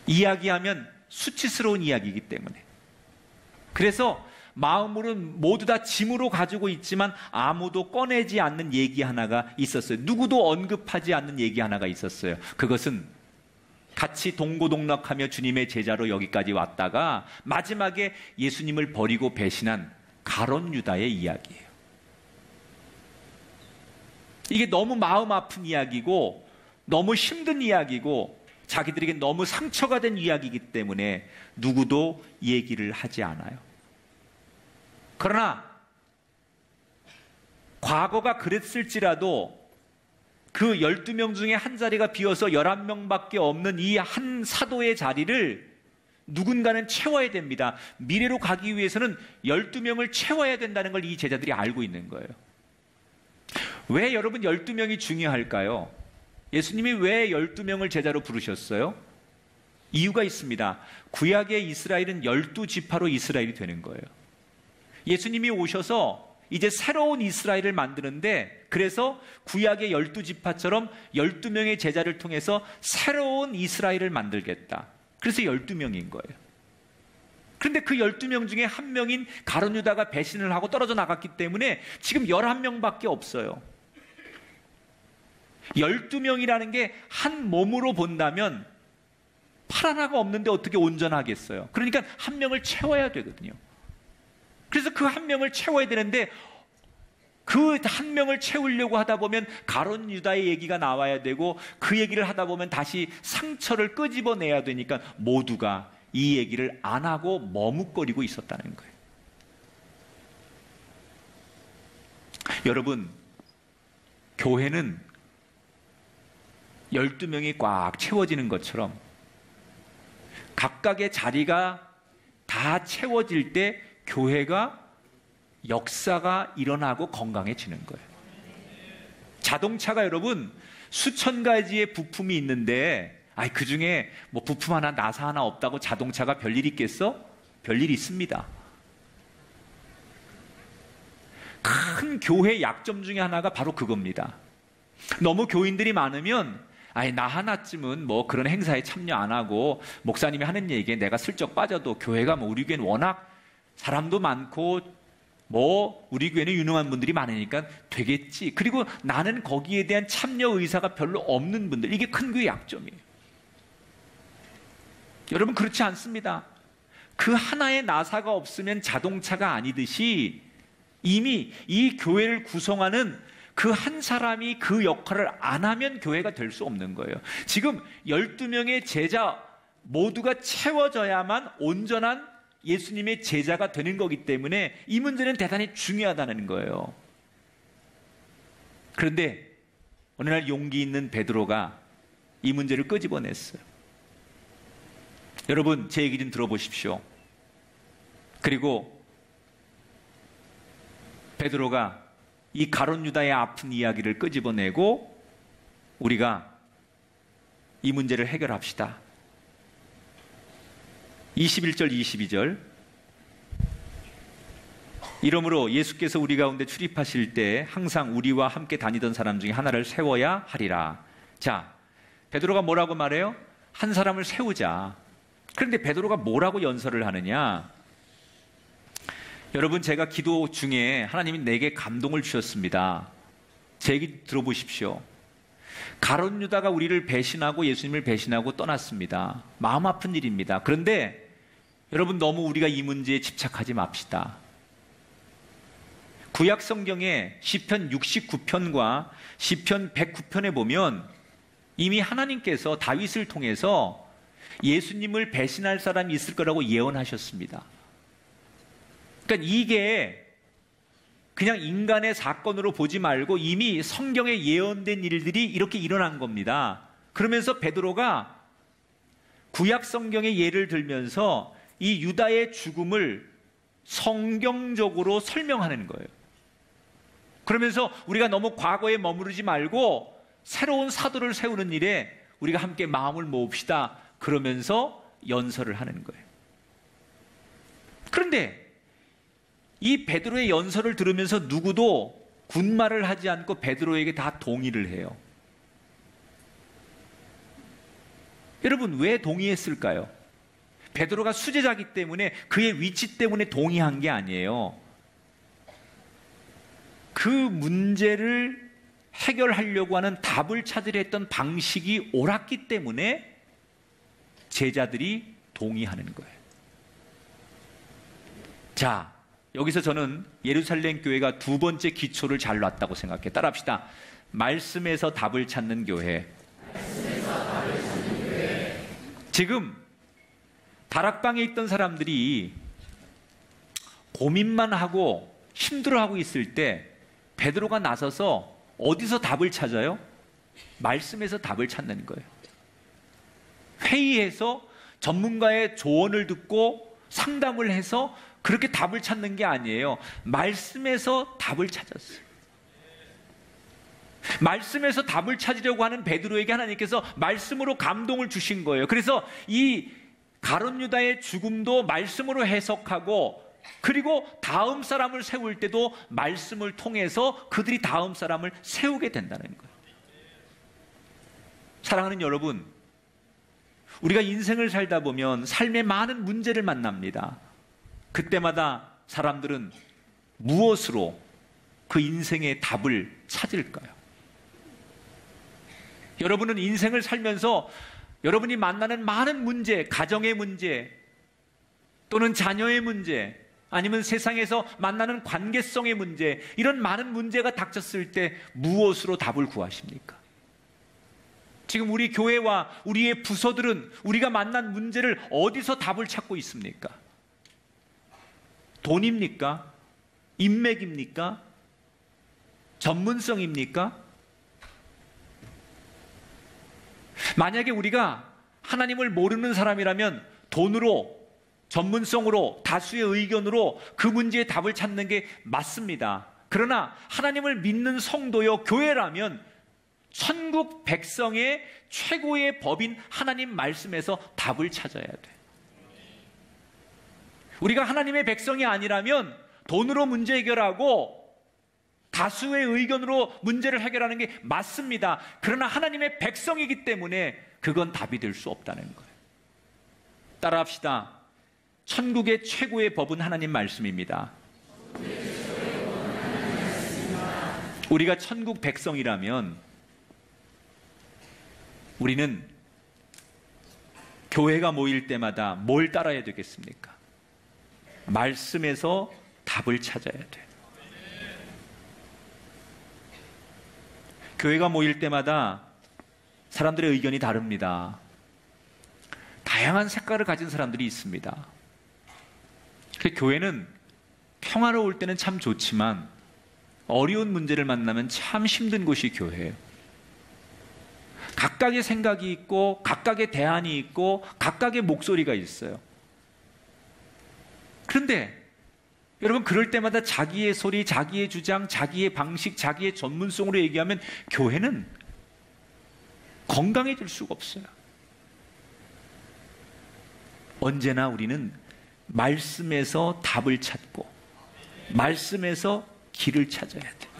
이야기하면 수치스러운 이야기이기 때문에. 그래서 마음으로는 모두 다 짐으로 가지고 있지만 아무도 꺼내지 않는 얘기 하나가 있었어요. 누구도 언급하지 않는 얘기 하나가 있었어요. 그것은 같이 동고동락하며 주님의 제자로 여기까지 왔다가 마지막에 예수님을 버리고 배신한 가룟 유다의 이야기예요. 이게 너무 마음 아픈 이야기고 너무 힘든 이야기고 자기들에게 너무 상처가 된 이야기이기 때문에 누구도 얘기를 하지 않아요. 그러나 과거가 그랬을지라도 그 12명 중에 한 자리가 비어서 11명밖에 없는 이 한 사도의 자리를 누군가는 채워야 됩니다. 미래로 가기 위해서는 12명을 채워야 된다는 걸 이 제자들이 알고 있는 거예요. 왜 여러분 12명이 중요할까요? 예수님이 왜 12명을 제자로 부르셨어요? 이유가 있습니다. 구약의 이스라엘은 12지파로 이스라엘이 되는 거예요. 예수님이 오셔서 이제 새로운 이스라엘을 만드는데 그래서 구약의 12지파처럼 12명의 제자를 통해서 새로운 이스라엘을 만들겠다. 그래서 12명인 거예요. 그런데 그 12명 중에 한 명인 가룟 유다가 배신을 하고 떨어져 나갔기 때문에 지금 11명밖에 없어요. 12명이라는 게 한 몸으로 본다면 팔 하나가 없는데 어떻게 온전하겠어요? 그러니까 한 명을 채워야 되거든요. 그래서 그 한 명을 채워야 되는데 그 한 명을 채우려고 하다 보면 가룟 유다의 얘기가 나와야 되고 그 얘기를 하다 보면 다시 상처를 끄집어내야 되니까 모두가 이 얘기를 안 하고 머뭇거리고 있었다는 거예요. 여러분, 교회는 12명이 꽉 채워지는 것처럼 각각의 자리가 다 채워질 때 교회가 역사가 일어나고 건강해지는 거예요. 자동차가 여러분 수천 가지의 부품이 있는데 그 중에 뭐 부품 하나 나사 하나 없다고 자동차가 별일 있겠어? 별일 있습니다. 큰 교회 약점 중에 하나가 바로 그겁니다. 너무 교인들이 많으면 나 하나쯤은 뭐 그런 행사에 참여 안 하고 목사님이 하는 얘기에 내가 슬쩍 빠져도 교회가 뭐 우리 교회는 워낙 사람도 많고 뭐 우리 교회는 유능한 분들이 많으니까 되겠지. 그리고 나는 거기에 대한 참여 의사가 별로 없는 분들, 이게 큰 교회 약점이에요. 여러분, 그렇지 않습니다. 그 하나의 나사가 없으면 자동차가 아니듯이 이미 이 교회를 구성하는 그 한 사람이 그 역할을 안 하면 교회가 될 수 없는 거예요. 지금 12명의 제자 모두가 채워져야만 온전한 예수님의 제자가 되는 거기 때문에 이 문제는 대단히 중요하다는 거예요. 그런데 어느 날 용기 있는 베드로가 이 문제를 끄집어냈어요. 여러분, 제 얘기 좀 들어보십시오. 그리고 베드로가 이 가룟 유다의 아픈 이야기를 끄집어내고 우리가 이 문제를 해결합시다. 21절 22절 이러므로 예수께서 우리 가운데 출입하실 때 항상 우리와 함께 다니던 사람 중에 하나를 세워야 하리라. 자, 베드로가 뭐라고 말해요? 한 사람을 세우자. 그런데 베드로가 뭐라고 연설을 하느냐? 여러분, 제가 기도 중에 하나님이 내게 감동을 주셨습니다. 제 얘기 들어보십시오. 가룟 유다가 우리를 배신하고 예수님을 배신하고 떠났습니다. 마음 아픈 일입니다. 그런데 여러분, 너무 우리가 이 문제에 집착하지 맙시다. 구약 성경에 시편 69편과 시편 109편에 보면 이미 하나님께서 다윗을 통해서 예수님을 배신할 사람이 있을 거라고 예언하셨습니다. 그러니까 이게 그냥 인간의 사건으로 보지 말고 이미 성경에 예언된 일들이 이렇게 일어난 겁니다. 그러면서 베드로가 구약 성경의 예를 들면서 이 유다의 죽음을 성경적으로 설명하는 거예요. 그러면서 우리가 너무 과거에 머무르지 말고 새로운 사도를 세우는 일에 우리가 함께 마음을 모읍시다. 그러면서 연설을 하는 거예요. 그런데 이 베드로의 연설을 들으면서 누구도 군말을 하지 않고 베드로에게 다 동의를 해요. 여러분, 왜 동의했을까요? 베드로가 수제자이기 때문에, 그의 위치 때문에 동의한 게 아니에요. 그 문제를 해결하려고 하는 답을 찾으려 했던 방식이 옳았기 때문에 제자들이 동의하는 거예요. 자, 여기서 저는 예루살렘 교회가 두 번째 기초를 잘 놨다고 생각해요. 따라합시다. 말씀에서 답을 찾는 교회. 지금 다락방에 있던 사람들이 고민만 하고 힘들어하고 있을 때 베드로가 나서서 어디서 답을 찾아요? 말씀에서 답을 찾는 거예요. 회의해서 전문가의 조언을 듣고 상담을 해서 그렇게 답을 찾는 게 아니에요. 말씀에서 답을 찾았어요. 말씀에서 답을 찾으려고 하는 베드로에게 하나님께서 말씀으로 감동을 주신 거예요. 그래서 이 가룟 유다의 죽음도 말씀으로 해석하고, 그리고 다음 사람을 세울 때도 말씀을 통해서 그들이 다음 사람을 세우게 된다는 거예요. 사랑하는 여러분, 우리가 인생을 살다 보면 삶에 많은 문제를 만납니다. 그때마다 사람들은 무엇으로 그 인생의 답을 찾을까요? 여러분은 인생을 살면서 여러분이 만나는 많은 문제, 가정의 문제, 또는 자녀의 문제, 아니면 세상에서 만나는 관계성의 문제, 이런 많은 문제가 닥쳤을 때 무엇으로 답을 구하십니까? 지금 우리 교회와 우리의 부서들은 우리가 만난 문제를 어디서 답을 찾고 있습니까? 돈입니까? 인맥입니까? 전문성입니까? 만약에 우리가 하나님을 모르는 사람이라면 돈으로, 전문성으로, 다수의 의견으로 그 문제의 답을 찾는 게 맞습니다. 그러나 하나님을 믿는 성도요, 교회라면 천국 백성의 최고의 법인 하나님 말씀에서 답을 찾아야 돼. 우리가 하나님의 백성이 아니라면 돈으로 문제 해결하고 다수의 의견으로 문제를 해결하는 게 맞습니다. 그러나 하나님의 백성이기 때문에 그건 답이 될 수 없다는 거예요. 따라합시다. 천국의 최고의 법은 하나님 말씀입니다. 우리가 천국 백성이라면 우리는 교회가 모일 때마다 뭘 따라야 되겠습니까? 말씀에서 답을 찾아야 돼요. 교회가 모일 때마다 사람들의 의견이 다릅니다. 다양한 색깔을 가진 사람들이 있습니다. 교회는 평화로울 때는 참 좋지만 어려운 문제를 만나면 참 힘든 곳이 교회예요. 각각의 생각이 있고 각각의 대안이 있고 각각의 목소리가 있어요. 그런데 여러분, 그럴 때마다 자기의 소리, 자기의 주장, 자기의 방식, 자기의 전문성으로 얘기하면 교회는 건강해질 수가 없어요. 언제나 우리는 말씀에서 답을 찾고 말씀에서 길을 찾아야 돼요.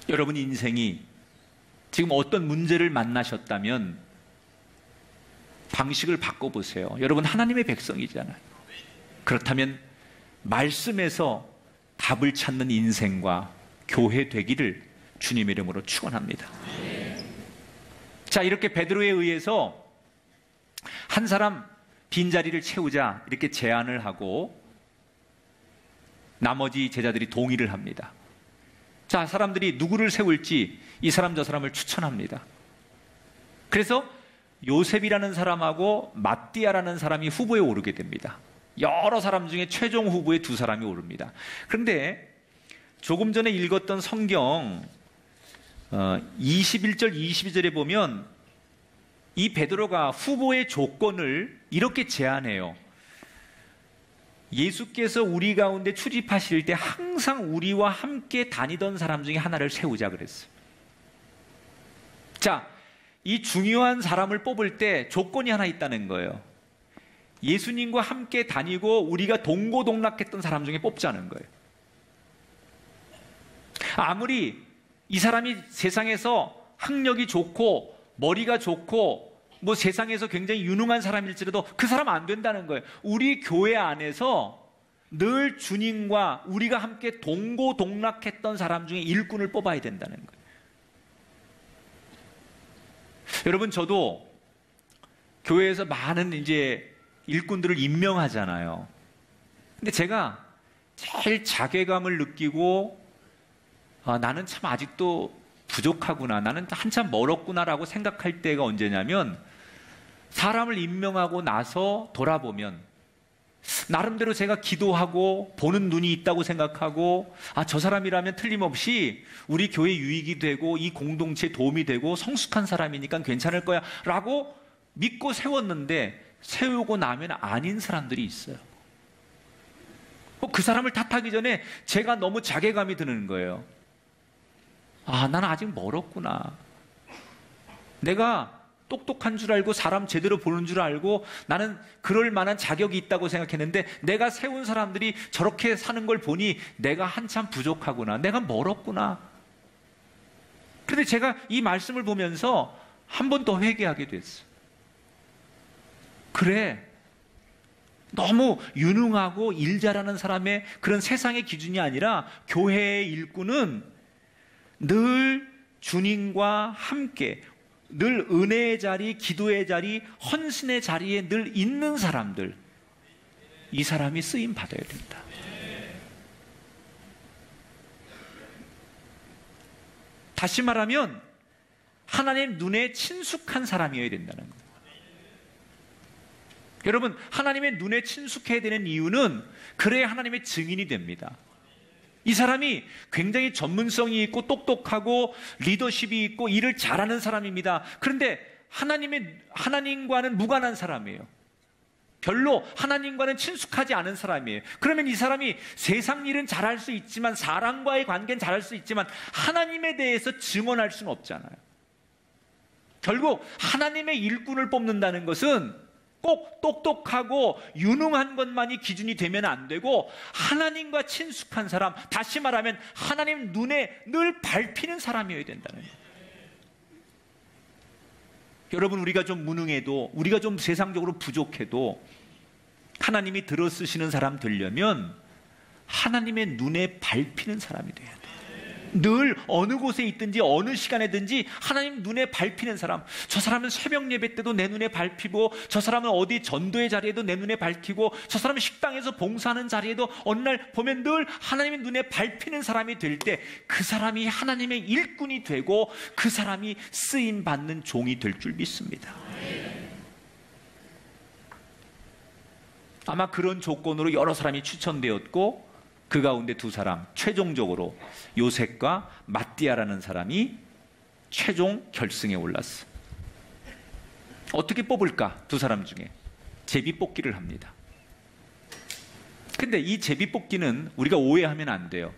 여러분 인생이 지금 어떤 문제를 만나셨다면 방식을 바꿔보세요. 여러분 하나님의 백성이잖아요. 그렇다면 말씀에서 답을 찾는 인생과 교회 되기를 주님의 이름으로 축원합니다. 자, 이렇게 베드로에 의해서 한 사람 빈자리를 채우자 이렇게 제안을 하고 나머지 제자들이 동의를 합니다. 자, 사람들이 누구를 세울지 이 사람 저 사람을 추천합니다. 그래서 요셉이라는 사람하고 마띠아라는 사람이 후보에 오르게 됩니다. 여러 사람 중에 최종 후보에 두 사람이 오릅니다. 그런데 조금 전에 읽었던 성경 21절 22절에 보면 이 베드로가 후보의 조건을 이렇게 제안해요. 예수께서 우리 가운데 출입하실 때 항상 우리와 함께 다니던 사람 중에 하나를 세우자 그랬어요. 자, 이 중요한 사람을 뽑을 때 조건이 하나 있다는 거예요. 예수님과 함께 다니고 우리가 동고동락했던 사람 중에 뽑자는 거예요. 아무리 이 사람이 세상에서 학력이 좋고 머리가 좋고 뭐 세상에서 굉장히 유능한 사람일지라도 그 사람 안 된다는 거예요. 우리 교회 안에서 늘 주님과 우리가 함께 동고동락했던 사람 중에 일꾼을 뽑아야 된다는 거예요. 여러분, 저도 교회에서 많은 이제 일꾼들을 임명하잖아요. 근데 제가 제일 자괴감을 느끼고 나는 참 아직도 부족하구나, 나는 한참 멀었구나라고 생각할 때가 언제냐면, 사람을 임명하고 나서 돌아보면 나름대로 제가 기도하고 보는 눈이 있다고 생각하고 저 사람이라면 틀림없이 우리 교회 유익이 되고 이 공동체에 도움이 되고 성숙한 사람이니까 괜찮을 거야 라고 믿고 세웠는데, 세우고 나면 아닌 사람들이 있어요. 그 사람을 탓하기 전에 제가 너무 자괴감이 드는 거예요. 나는 아직 멀었구나. 내가 똑똑한 줄 알고 사람 제대로 보는 줄 알고 나는 그럴 만한 자격이 있다고 생각했는데, 내가 세운 사람들이 저렇게 사는 걸 보니 내가 한참 부족하구나, 내가 멀었구나. 그런데 제가 이 말씀을 보면서 한 번 더 회개하게 됐어요. 그래, 너무 유능하고 일 잘하는 사람의 그런 세상의 기준이 아니라 교회의 일꾼은 늘 주님과 함께, 늘 은혜의 자리, 기도의 자리, 헌신의 자리에 늘 있는 사람들, 이 사람이 쓰임 받아야 된다. 다시 말하면 하나님 눈에 친숙한 사람이어야 된다는 거예요. 여러분, 하나님의 눈에 친숙해야 되는 이유는 그래야 하나님의 증인이 됩니다. 이 사람이 굉장히 전문성이 있고 똑똑하고 리더십이 있고 일을 잘하는 사람입니다. 그런데 하나님과는 무관한 사람이에요. 별로 하나님과는 친숙하지 않은 사람이에요. 그러면 이 사람이 세상 일은 잘할 수 있지만, 사람과의 관계는 잘할 수 있지만 하나님에 대해서 증언할 수는 없잖아요. 결국 하나님의 일꾼을 뽑는다는 것은 꼭 똑똑하고 유능한 것만이 기준이 되면 안 되고, 하나님과 친숙한 사람, 다시 말하면 하나님 눈에 늘 밟히는 사람이어야 된다는 거예요. 여러분, 우리가 좀 무능해도, 우리가 좀 세상적으로 부족해도 하나님이 들어 쓰시는 사람 되려면 하나님의 눈에 밟히는 사람이 돼야 돼요. 늘 어느 곳에 있든지 어느 시간에든지 하나님 눈에 밟히는 사람. 저 사람은 새벽 예배 때도 내 눈에 밟히고, 저 사람은 어디 전도의 자리에도 내 눈에 밟히고, 저 사람은 식당에서 봉사하는 자리에도 어느 날 보면 늘 하나님의 눈에 밟히는 사람이 될 때, 그 사람이 하나님의 일꾼이 되고 그 사람이 쓰임받는 종이 될 줄 믿습니다. 아마 그런 조건으로 여러 사람이 추천되었고, 그 가운데 두 사람, 최종적으로 요셉과 마띠아라는 사람이 최종 결승에 올랐어. 어떻게 뽑을까? 두 사람 중에 제비뽑기를 합니다. 근데 이 제비뽑기는 우리가 오해하면 안 돼요.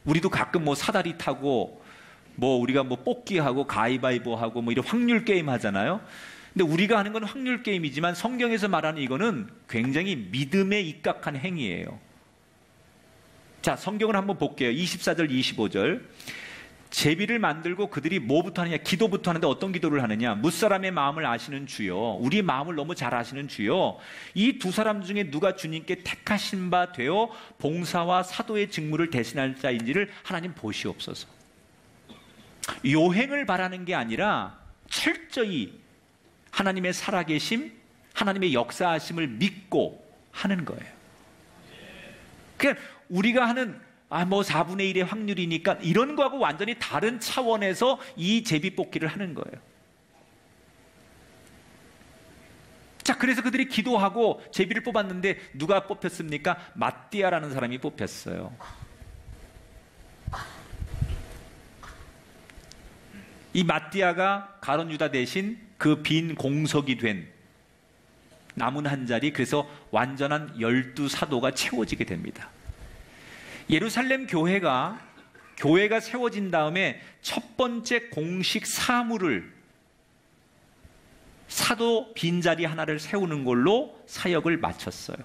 우리도 가끔 뭐 사다리 타고 우리가 뽑기하고 가위바위보하고 이런 확률 게임 하잖아요. 근데 우리가 하는 건 확률 게임이지만 성경에서 말하는 이거는 굉장히 믿음에 입각한 행위예요. 자, 성경을 한번 볼게요. 24절, 25절. 제비를 만들고 그들이 뭐부터 하느냐? 기도부터 하는데 어떤 기도를 하느냐? 무사람의 마음을 아시는 주여, 우리 마음을 너무 잘 아시는 주여, 이 두 사람 중에 누가 주님께 택하신 바 되어 봉사와 사도의 직무를 대신할 자인지를 하나님 보시옵소서. 요행을 바라는 게 아니라 철저히 하나님의 살아계심, 하나님의 역사하심을 믿고 하는 거예요. 그러니까 우리가 하는 4분의 1의 확률이니까 이런 거하고 완전히 다른 차원에서 이 제비뽑기를 하는 거예요. 자, 그래서 그들이 기도하고 제비를 뽑았는데 누가 뽑혔습니까? 마띠아라는 사람이 뽑혔어요. 이 마띠아가 가룟 유다 대신 그 빈 공석이 된 남은 한 자리, 그래서 완전한 12사도가 채워지게 됩니다. 예루살렘 교회가 세워진 다음에 첫 번째 공식 사무를 사도 빈자리 하나를 세우는 걸로 사역을 마쳤어요.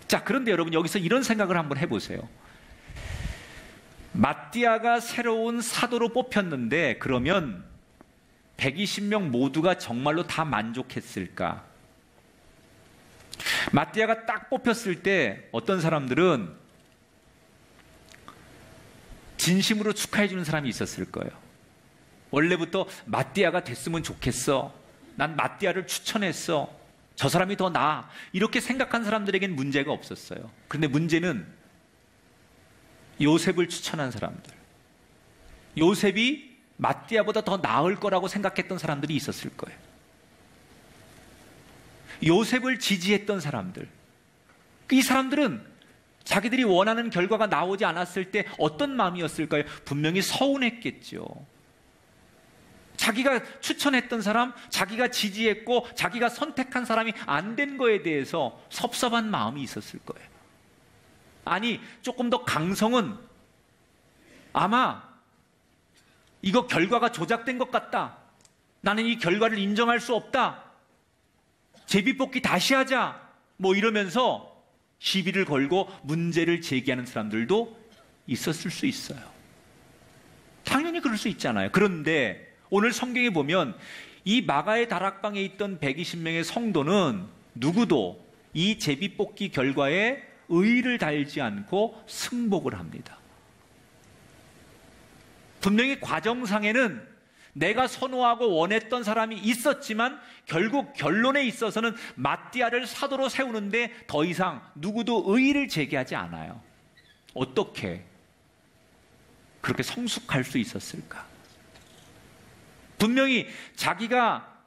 자, 그런데 여러분 여기서 이런 생각을 한번 해보세요. 마띠아가 새로운 사도로 뽑혔는데 그러면 120명 모두가 정말로 다 만족했을까? 마띠아가 딱 뽑혔을 때 어떤 사람들은 진심으로 축하해 주는 사람이 있었을 거예요. 원래부터 마띠아가 됐으면 좋겠어. 난 마띠아를 추천했어. 저 사람이 더 나아. 이렇게 생각한 사람들에겐 문제가 없었어요. 그런데 문제는 요셉을 추천한 사람들, 요셉이 마띠아보다 더 나을 거라고 생각했던 사람들이 있었을 거예요. 요셉을 지지했던 사람들, 이 사람들은 자기들이 원하는 결과가 나오지 않았을 때 어떤 마음이었을까요? 분명히 서운했겠죠. 자기가 추천했던 사람, 자기가 지지했고 자기가 선택한 사람이 안 된 거에 대해서 섭섭한 마음이 있었을 거예요. 아니, 조금 더 강성은 아마 이거 결과가 조작된 것 같다. 나는 이 결과를 인정할 수 없다. 제비뽑기 다시 하자. 뭐 이러면서 시비를 걸고 문제를 제기하는 사람들도 있었을 수 있어요. 당연히 그럴 수 있잖아요. 그런데 오늘 성경에 보면 이 마가의 다락방에 있던 120명의 성도는 누구도 이 제비뽑기 결과에 의의를 달지 않고 승복을 합니다. 분명히 과정상에는 내가 선호하고 원했던 사람이 있었지만 결국 결론에 있어서는 마띠아를 사도로 세우는데 더 이상 누구도 의의를 제기하지 않아요. 어떻게 그렇게 성숙할 수 있었을까? 분명히 자기가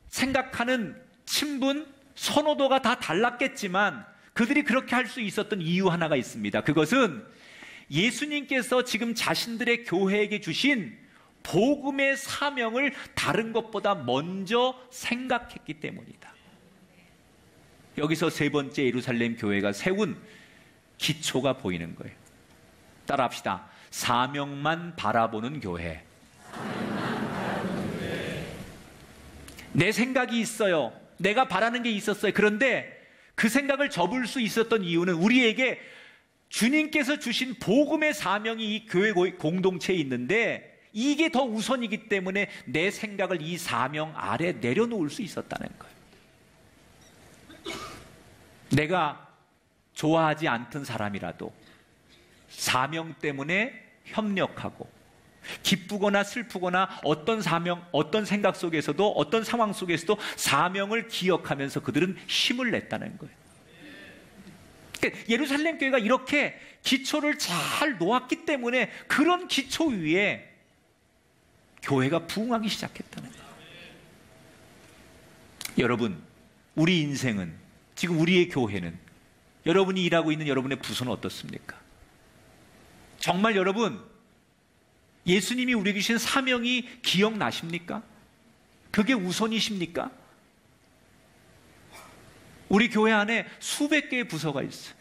생각하는 친분, 선호도가 다 달랐겠지만 그들이 그렇게 할 수 있었던 이유 하나가 있습니다. 그것은 예수님께서 지금 자신들의 교회에게 주신 복음의 사명을 다른 것보다 먼저 생각했기 때문이다. 여기서 세 번째 예루살렘 교회가 세운 기초가 보이는 거예요. 따라합시다. 사명만 바라보는 교회. 내 생각이 있어요. 내가 바라는 게 있었어요. 그런데 그 생각을 접을 수 있었던 이유는 우리에게 주님께서 주신 복음의 사명이 이 교회 공동체에 있는데 이게 더 우선이기 때문에 내 생각을 이 사명 아래 내려놓을 수 있었다는 거예요. 내가 좋아하지 않던 사람이라도 사명 때문에 협력하고 기쁘거나 슬프거나 어떤 사명, 어떤 생각 속에서도 어떤 상황 속에서도 사명을 기억하면서 그들은 힘을 냈다는 거예요. 그러니까 예루살렘 교회가 이렇게 기초를 잘 놓았기 때문에 그런 기초 위에 교회가 부흥하기 시작했다는 거예요. 여러분, 우리 인생은, 지금 우리의 교회는, 여러분이 일하고 있는 여러분의 부서는 어떻습니까? 정말 여러분, 예수님이 우리에게 주신 사명이 기억나십니까? 그게 우선이십니까? 우리 교회 안에 수백 개의 부서가 있어요.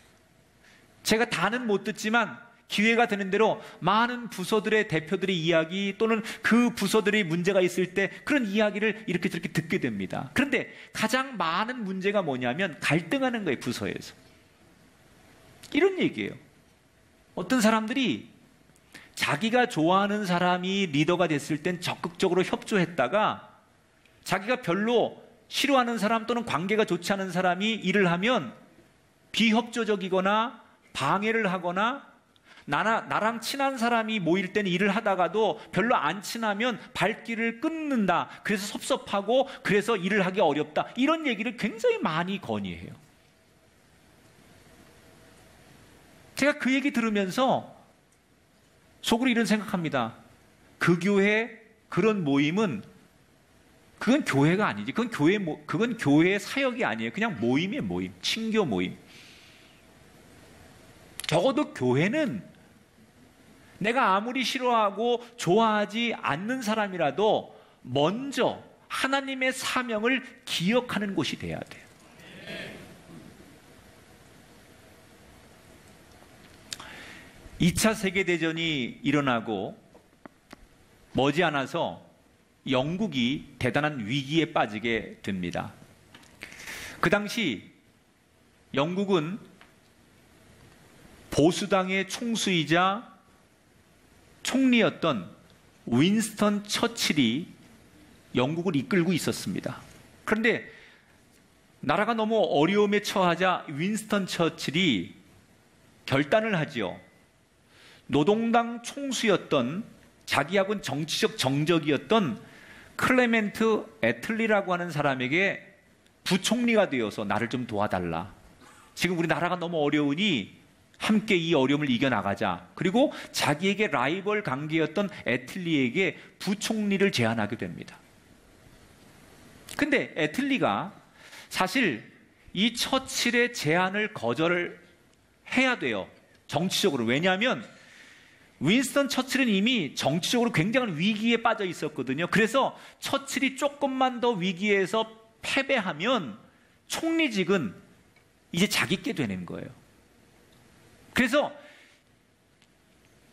제가 다는 못 듣지만 기회가 되는 대로 많은 부서들의 대표들의 이야기 또는 그 부서들의 문제가 있을 때 그런 이야기를 이렇게 저렇게 듣게 됩니다. 그런데 가장 많은 문제가 뭐냐면 갈등하는 거예요, 부서에서. 이런 얘기예요. 어떤 사람들이 자기가 좋아하는 사람이 리더가 됐을 땐 적극적으로 협조했다가 자기가 별로 싫어하는 사람 또는 관계가 좋지 않은 사람이 일을 하면 비협조적이거나 방해를 하거나 나랑 친한 사람이 모일 때는 일을 하다가도 별로 안 친하면 발길을 끊는다. 그래서 섭섭하고 그래서 일을 하기 어렵다. 이런 얘기를 굉장히 많이 건의해요. 제가 그 얘기 들으면서 속으로 이런 생각합니다. 그 교회 그런 모임은 그건 교회가 아니지. 그건 교회의 사역이 아니에요. 그냥 모임이에요, 모임. 친교 모임. 적어도 교회는 내가 아무리 싫어하고 좋아하지 않는 사람이라도 먼저 하나님의 사명을 기억하는 곳이 돼야 돼요. 2차 세계대전이 일어나고 머지않아서 영국이 대단한 위기에 빠지게 됩니다. 그 당시 영국은 보수당의 총수이자 총리였던 윈스턴 처칠이 영국을 이끌고 있었습니다. 그런데 나라가 너무 어려움에 처하자 윈스턴 처칠이 결단을 하지요. 노동당 총수였던, 자기하고는 정치적 정적이었던 클레멘트 애틀리라고 하는 사람에게 부총리가 되어서 나를 좀 도와달라. 지금 우리 나라가 너무 어려우니 함께 이 어려움을 이겨나가자. 그리고 자기에게 라이벌 관계였던 애틀리에게 부총리를 제안하게 됩니다. 근데 애틀리가 사실 이 처칠의 제안을 거절을 해야 돼요. 정치적으로. 왜냐하면 윈스턴 처칠은 이미 정치적으로 굉장한 위기에 빠져 있었거든요. 그래서 처칠이 조금만 더 위기에서 패배하면 총리직은 이제 자기께 되는 거예요. 그래서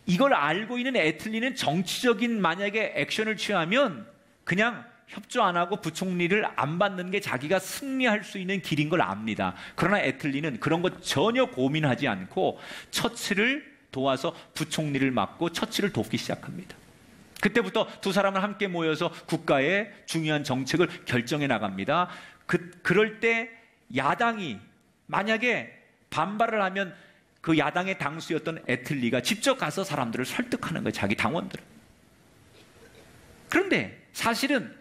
이걸 알고 있는 애틀리는 정치적인 만약에 액션을 취하면 그냥 협조 안 하고 부총리를 안 받는 게 자기가 승리할 수 있는 길인 걸 압니다. 그러나 애틀리는 그런 것 전혀 고민하지 않고 처칠을 도와서 부총리를 맡고 처칠을 돕기 시작합니다. 그때부터 두 사람은 함께 모여서 국가의 중요한 정책을 결정해 나갑니다. 그럴 때 야당이 만약에 반발을 하면 그 야당의 당수였던 애틀리가 직접 가서 사람들을 설득하는 거예요. 자기 당원들을. 그런데 사실은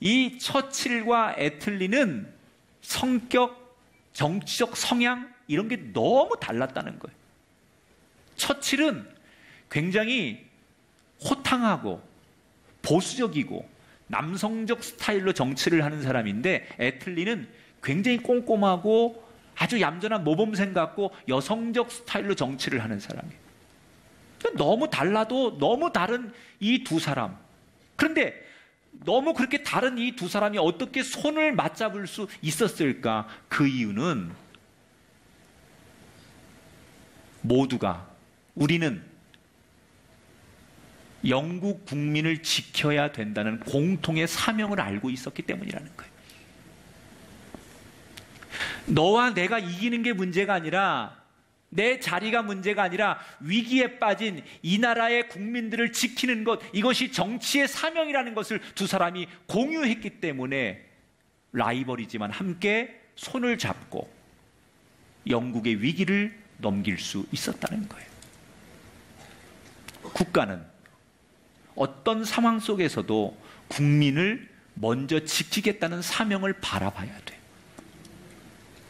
이 처칠과 애틀리는 성격, 정치적 성향 이런 게 너무 달랐다는 거예요. 처칠은 굉장히 호탕하고 보수적이고 남성적 스타일로 정치를 하는 사람인데 애틀리는 굉장히 꼼꼼하고 아주 얌전한 모범생 같고 여성적 스타일로 정치를 하는 사람이에요. 너무 달라도 너무 다른 이 두 사람. 그런데 너무 그렇게 다른 이 두 사람이 어떻게 손을 맞잡을 수 있었을까? 그 이유는 모두가 우리는 영국 국민을 지켜야 된다는 공통의 사명을 알고 있었기 때문이라는 거예요. 너와 내가 이기는 게 문제가 아니라 내 자리가 문제가 아니라 위기에 빠진 이 나라의 국민들을 지키는 것, 이것이 정치의 사명이라는 것을 두 사람이 공유했기 때문에 라이벌이지만 함께 손을 잡고 영국의 위기를 넘길 수 있었다는 거예요. 국가는 어떤 상황 속에서도 국민을 먼저 지키겠다는 사명을 바라봐야 돼요.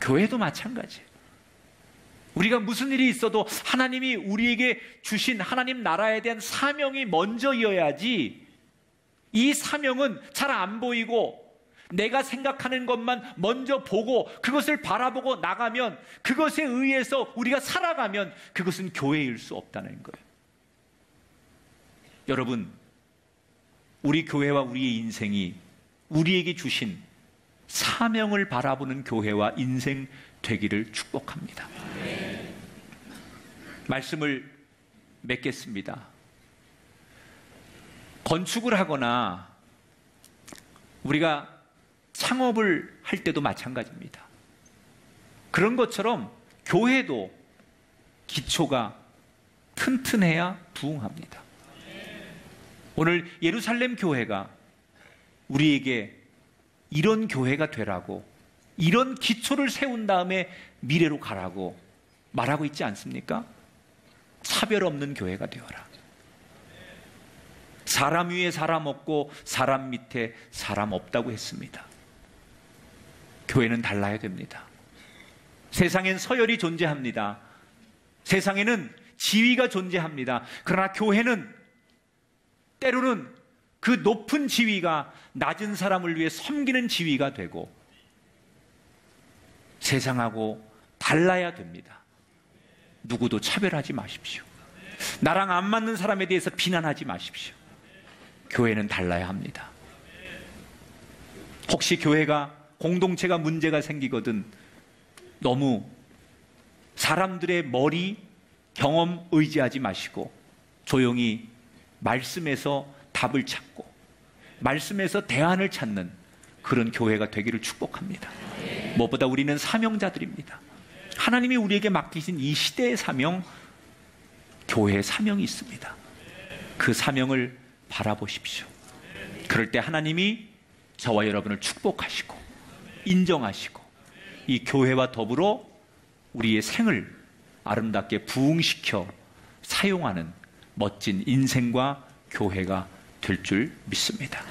교회도 마찬가지예요. 우리가 무슨 일이 있어도 하나님이 우리에게 주신 하나님 나라에 대한 사명이 먼저여야지, 이 사명은 잘 안 보이고 내가 생각하는 것만 먼저 보고 그것을 바라보고 나가면, 그것에 의해서 우리가 살아가면 그것은 교회일 수 없다는 거예요. 여러분, 우리 교회와 우리의 인생이 우리에게 주신 사명을 바라보는 교회와 인생 되기를 축복합니다. 말씀을 맺겠습니다. 건축을 하거나 우리가 창업을 할 때도 마찬가지입니다. 그런 것처럼 교회도 기초가 튼튼해야 부흥합니다. 오늘 예루살렘 교회가 우리에게 이런 교회가 되라고, 이런 기초를 세운 다음에 미래로 가라고 말하고 있지 않습니까? 차별 없는 교회가 되어라. 사람 위에 사람 없고 사람 밑에 사람 없다고 했습니다. 교회는 달라야 됩니다. 세상엔 서열이 존재합니다. 세상에는 지위가 존재합니다. 그러나 교회는 때로는 그 높은 지위가 낮은 사람을 위해 섬기는 지위가 되고 세상하고 달라야 됩니다. 누구도 차별하지 마십시오. 나랑 안 맞는 사람에 대해서 비난하지 마십시오. 교회는 달라야 합니다. 혹시 교회가, 공동체가 문제가 생기거든 너무 사람들의 머리, 경험 의지하지 마시고 조용히 말씀에서 답을 찾고 말씀에서 대안을 찾는 그런 교회가 되기를 축복합니다. 무엇보다 우리는 사명자들입니다. 하나님이 우리에게 맡기신 이 시대의 사명, 교회의 사명이 있습니다. 그 사명을 바라보십시오. 그럴 때 하나님이 저와 여러분을 축복하시고 인정하시고 이 교회와 더불어 우리의 생을 아름답게 부흥시켜 사용하는 멋진 인생과 교회가 될 줄 믿습니다.